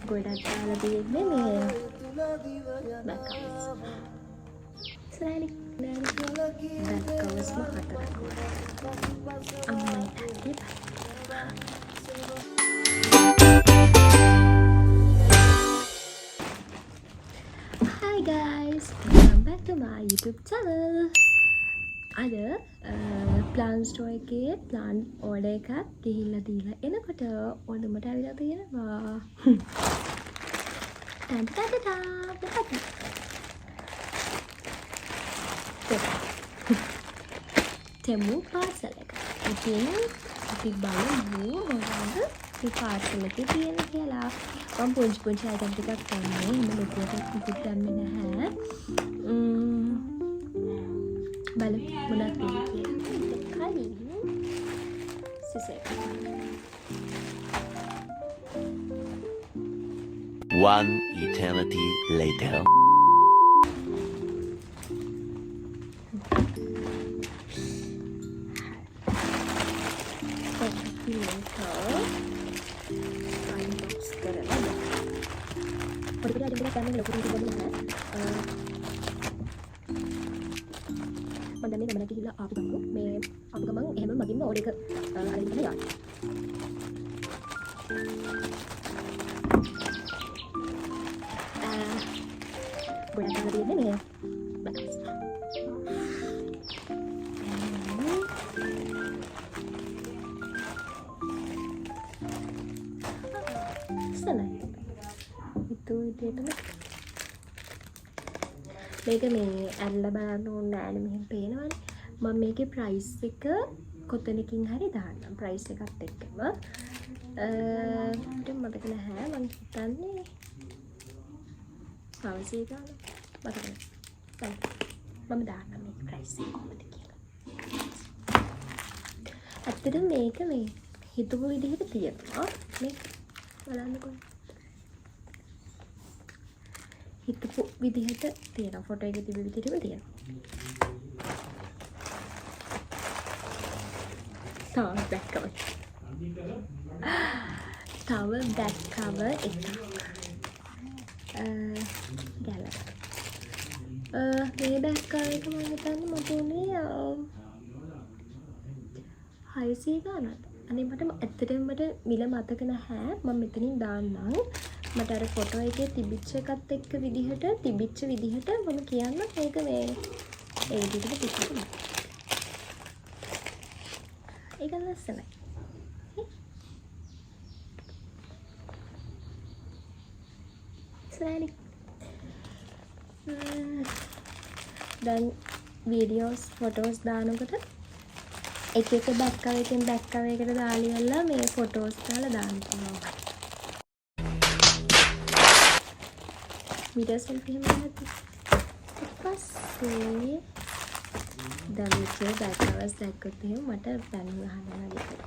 ගොඩක් දාලා තියෙන්නේ මේ බැක් කවර්ස්. සරලයි නේද? බැක් කවර්ස් හතරක්. අම්මයි තාත්තේ. Hi guys, welcome back to my YouTube channel. අද ප්ලාන් ස්ටෝර් එකේ ප්ලාන් ඕඩර් එකක් ගිහිල්ලා දීලා එනකොට ඔළුමට ඇවිල්ලා තියෙනවා. තෙමු පාසල් එක. ඉතින් අපි බලමු මොනවද මේ පාසල් එකේ තියෙන කියලා. මම පුංචි අයිටම් ටිකක් ගන්නවා. එහෙම ලොකුවට මුකුත් ගන්නෙ නැහැ. බලමු මොනවද කියලා. කලින් සිසර්. One eternity later. මම ගමන ගිහිල්ලා ආපු ගමන් මේ ආපු ගමන් එහෙම මගින්ම ඕඩර් එක අරගෙන තමයි යන්නේ. ගොඩක් අර තියෙන්නේ මේ බැක්ස්. සනයි. itu විදිහටම මේක මේ ඇල්ල බලන්න ඕනේ නෑනේ මෙහෙම පේනවනේ. මම මේකේ ප්‍රයිස් එක කොතනකින් හරි දාන්නම් ප්‍රයිස් එකත් එක්කම. මට මතක නැහැ මම හිතන්නේ පවසේ ගන්න. මතක නැහැ. මම දාන්නම් මේක ප්‍රයිස් එක කොහොමද කියලා. ඇත්තටම මේක මේ හිතපු විදිහට තියෙනවා. මේක බලන්නකෝ. හිතපු විදිහට තියෙනවා. ෆොටෝ එකේ තිබෙ විදිහටම තියෙනවා. තව බැක් කවර්. තව බැක් කවර් එකක්. ගැලක්. මේ බැක් කවර් එක මම හිතන්නේ මට උනේ 600 ගානක්. අනේ මට ඇත්තටම මට මිල මතක නැහැ. මම මෙතනින් දාන්නම්. මට අර ෆොටෝ එකේ තිබිච්ච එකත් එක්ක විදිහට තිබිච්ච විදිහට මම කියන්න මේක මේ ඒ විදිහට තිබුණා. ඒක ලස්සනයි. සරලයි. දැන් වීඩියෝස් ෆොටෝස් දානකොට එක එක බැක් කවර් එකෙන් බැක් කවර් එකට දාලා ඉවරලා මේ ෆොටෝස් දාලා දාන්න පුළුවන්. Video selfie එහෙම නැති. ඊපස්සේ දැන් මේකේ බැක් කවර්ස් දැක්කොත් එහෙම මට පැන් ගහනවා වගේ.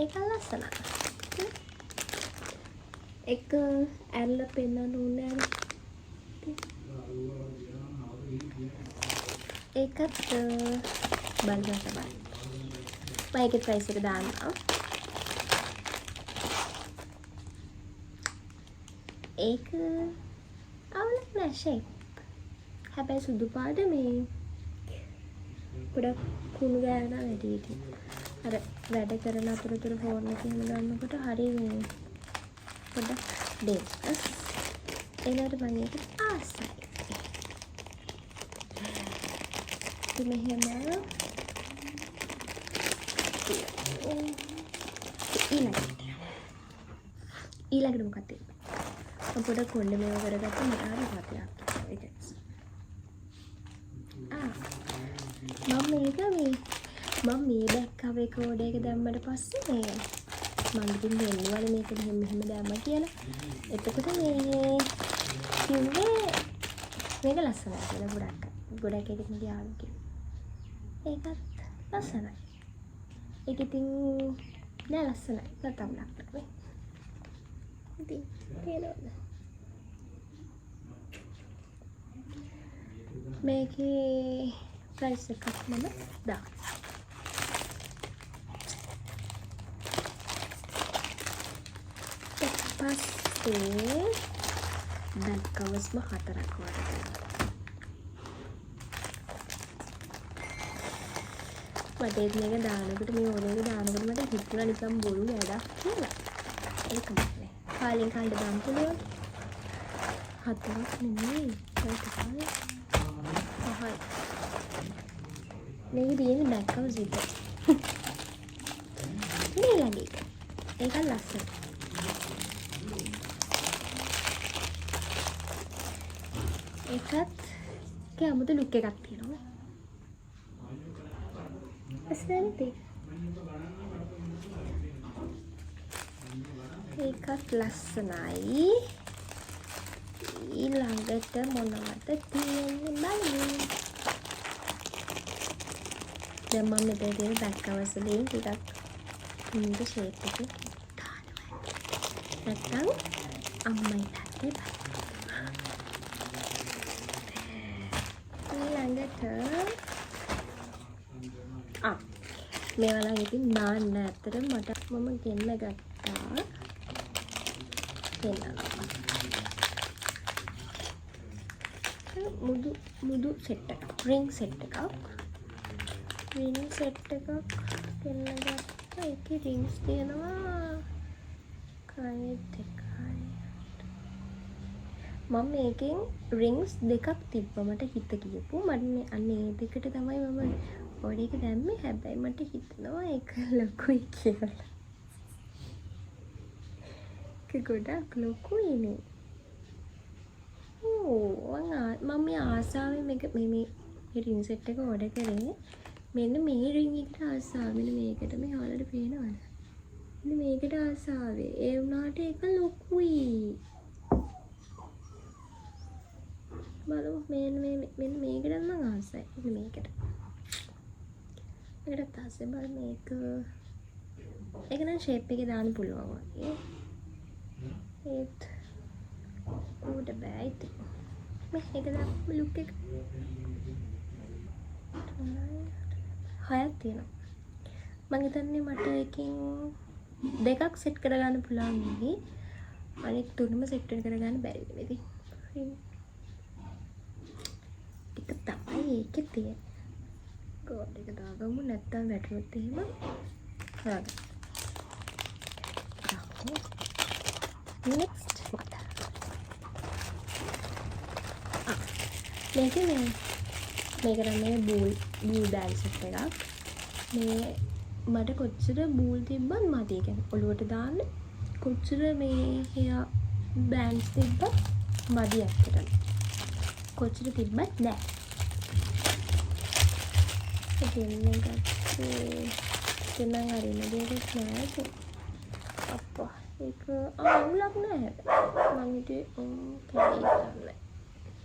ඒක ලස්සනයි. එක ඇල්ල පෙන්නන්න ඕනේ. ඒකත් බලන්න තමයි. මම ඒකේ ප්‍රයිස් එක දාන්නම්. ඒක අවුලක් නෑ ෂේප්. හැබැයි සුදු පාට මේ ගොඩක් කුණු ගෑවෙන වැඩිට. අර වැඩ කරන අතරතුර ෆෝන් එක එහෙම ගන්නකොට හරි මේ පොඩ්ඩක් ඩේන්ජරස්. ඒකට මම ඒක ආසයි. ඉතින් මෙහෙම ඊළඟට මොකක්ද තියෙන්නේ? මම පොඩක් කොණ්ඩේ මේව කරගත්තා මට හරි හතයක් ඒක. මම මේ බැක් කවර් එක ඕඩර් එක දැම්මට පස්සේ මේ මම ඉතින් දෙන්නවල මේක මෙහෙම දැම්මා කියලා. එතකොට මේ කිව්වේ මේක ලස්සනයි කියලා ගොඩක් එකක් මට යාළුවෝ කිව්වා. ඒකත් ලස්සනයි. ඒක ඉතින් නෑ ලස්සනයි. නැතම් නෑ. ඉතින් තේරෙනවද? මේකේ ප්‍රයිස් එකක් මම දාන්න. පස්සේ බැක් කවර්ස්ම 4ක් වගේ මට මේක දානකොට මේ ඕනේ එක දානකොට මට හිතුණා නිකන් බොරු වැඩක් කියලා. ඒක නෙමෙයි. කාලෙන් කාලට දාන්න පුළුවන්. 4ක් නෙමෙයි. ඒක තමයි. පහයි. මේක තියෙන්නේ බැක් කවර්ස් විතර. මේ ළඟ එක. ඒක ලස්සන. ඒකත් කැමුතු ලුක් එකක් තියෙනවා. අසරණයි. ඒකත් ලස්සනයි. ඊළඟට මොනවද තියෙන්නේ බලමු. දැන් මම මෙතන තියෙන බැක් කවර්ස් වලින් ටිකක් මේක ෂේප් එක දානවා. නැත්තම් අම්මයි තාත්තේ ඊළඟට මේවා නම් ඉතින් නාන්න ඇත්තට මට මම ගෙන්න ගත්තා. මුදු සෙට් එකක්, රින් සෙට් එකක් ගෙන්න ගත්තා. ඒකේ රින්ග්ස් තියෙනවා කයිත් එකයි. මම මේකෙන් රින්ග්ස් දෙකක් තිබ්බා මට හිත කියපු. මට අන්නේ දෙකට තමයි මම ඕඩර් එක දැම්මේ. හැබැයි මට හිතෙනවා ඒක ලොකුයි කියලා. ඒක ගොඩක් ලොකුයිනේ. මම මේ ආසාවෙන් මේ රින් සෙට් එක ඕඩර් කරේ. මෙන්න මේ රින් එකට ආසාව. මෙන්න මේකට මේ හොලට පේනවද? මෙන්න මේකට ආසාවේ. ඒ වුණාට ඒක ලොකුයි. බලමු මෙන්න මේකට නම් ආසයි. මෙන්න මේකට. මේකට ආසයි බල මේක. ඒක නම් ෂේප් එකේ දාන්න පුළුවන් වගේ. ඒත් උඩ බෑ ඉතින්. මේක දාන්න ලුක් එක. 6ක් තියෙනවා. මම හිතන්නේ මට එකකින් දෙකක් සෙට් කරගන්න පුළුවන් නෙවෙයි. අනෙක් තුනම සෙට් කරගන්න බැරි වෙයි. ටික තමයි ඒකේ තියෙන්නේ. ගෝඩ් එක දාගමු නැත්තම් වැටුනොත් එහෙම. හරි. next මේක මේ බූල් බෑග් සෙට් එකක්. මේ මට කොච්චර බූල් තිබ්බත් මදි. ඒ කියන්නේ ඔලුවට දාන්න කොච්චර මේ හියා බෑන්ඩ්ස් තිබ්බත් මදි ඇත්තටම. කොච්චර තිබ්බත් නෑ. දෙන්න ගත්තේ දෙන්න හරිම දෙයක් නෑ ඒක. අප්පා ඒක අවුලක් නෑ. මම හිතුවේ කැලේ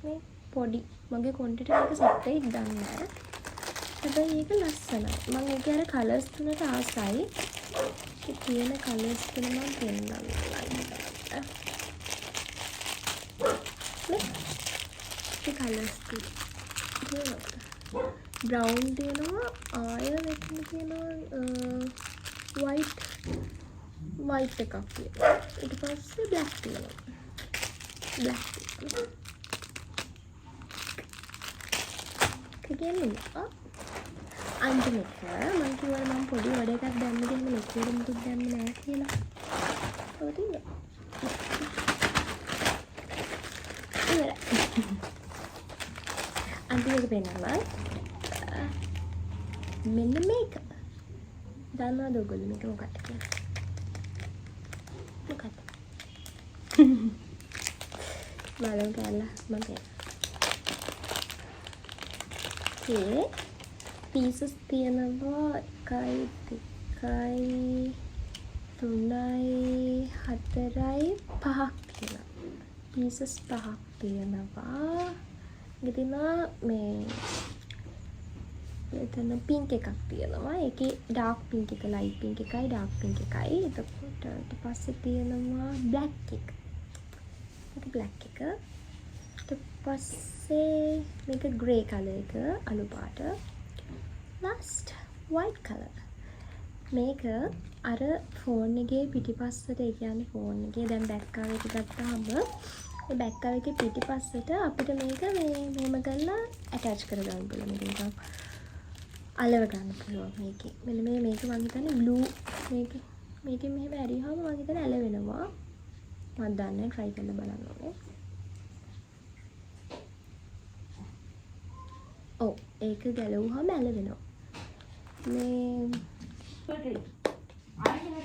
මේ පොඩි මගේ කොන්ටෙට එක සෙට් එකක් දාන්න නෑ. හැබැයි ඒක ලස්සනයි. මම ඒකේ අර කලර්ස් තුනට ආසයි. ඒ තියෙන කලර්ස් තුන මම පෙන්නන්නම්. මේ කලර්ස් තියෙනවා. බ්‍රවුන් තියෙනවා. ආය මෙතන තියෙනවා වයිට් එකක් තියෙනවා. ඊට පස්සේ බ්ලැක් තියෙනවා. කියන්නේ අන්තිම එක මම කිව්වා මම පොඩි වැඩ එකක් දැම්ම දෙන්න ලොකුවට මුකුත් දැම්මේ නැහැ කියලා. ඔව් තියෙනවා. ඉවරයි. අන්තිම එක පෙන්නනවා. මෙන්න මේක. දන්නවද ඔයගොල්ලෝ මේක මොකක්ද කියලා? මොකක්ද? බලමු කියලා මම ඒ පීසස් තියෙනවා 1 2 3 4 5ක් කියලා. පීසස් 5ක් තියෙනවා. ඉතින් මේ එතන පින්ක් එකක් තියෙනවා. ඒකේ ඩාර්ක් පින්ක් එක, ලයිට් පින්ක් එකයි, ඩාර්ක් පින්ක් එකයි. එතකොට ඊට පස්සේ තියෙනවා බ්ලැක් එක. ඒක බ්ලැක් එක. ඊට පස්සේ මේක ග්‍රේ කලර් එක අලු පාට. last white color. මේක අර ෆෝන් එකේ පිටිපස්සට ඒ කියන්නේ ෆෝන් එකේ දැන් බෑක් කවර් එක ගත්තාම ඒ බෑක් කවර් එකේ පිටිපස්සට අපිට මේක මෙහෙම කරලා ඇටච් කරගන්න පුළුවන්. මේක නිකන් අලව ගන්න පුළුවන් මේකේ. මෙන්න මේක මම හිතන්නේ බ්ලූ මේකෙන් මෙහෙම ඇරියාම මම හිතන්නේ ඇලවෙනවා. මම දන්නේ try කරලා බලන්න ඕනේ. ඔව් ඒක ගැලවුවාම ඇලවෙනවා.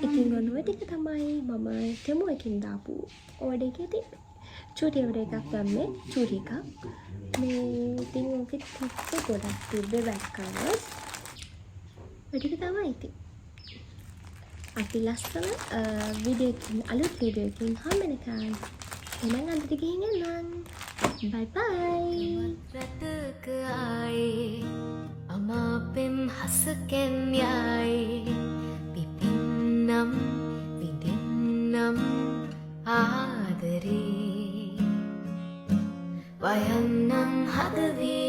ඉතින් ඔන්න ඔය ටික තමයි මම තෙමු එකකින් දාපු ඕඩර් එකේ තිබ්බේ. චූටි ඕඩර් එකක් දැම්මේ චූටි එකක්. මේ ඉතින් ඔකේ තිබ්බේ ගොඩක් තිබ්බේ බෑක් කවර්ස්. ඔය ටික තමයි ඉතින්. අපි ලස්සන වීඩියෝ එකකින් අලුත් වීඩියෝ එකකින් හම්බෙනකන් එහෙනම් අදට ගිහින් එන්නම්. බයි බයි. රටක ආයේ අමාපෙම් හසකෙන් යයි පිපින්නම් විඳින්නම් ආදරේ වයන්නම් හදවී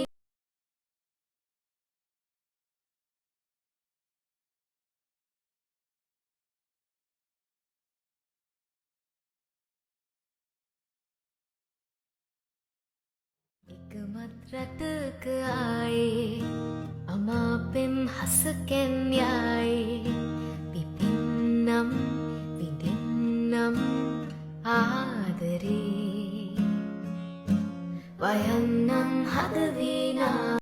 එකමත් රටක ආයේ අමාපෙම් හසකෙන්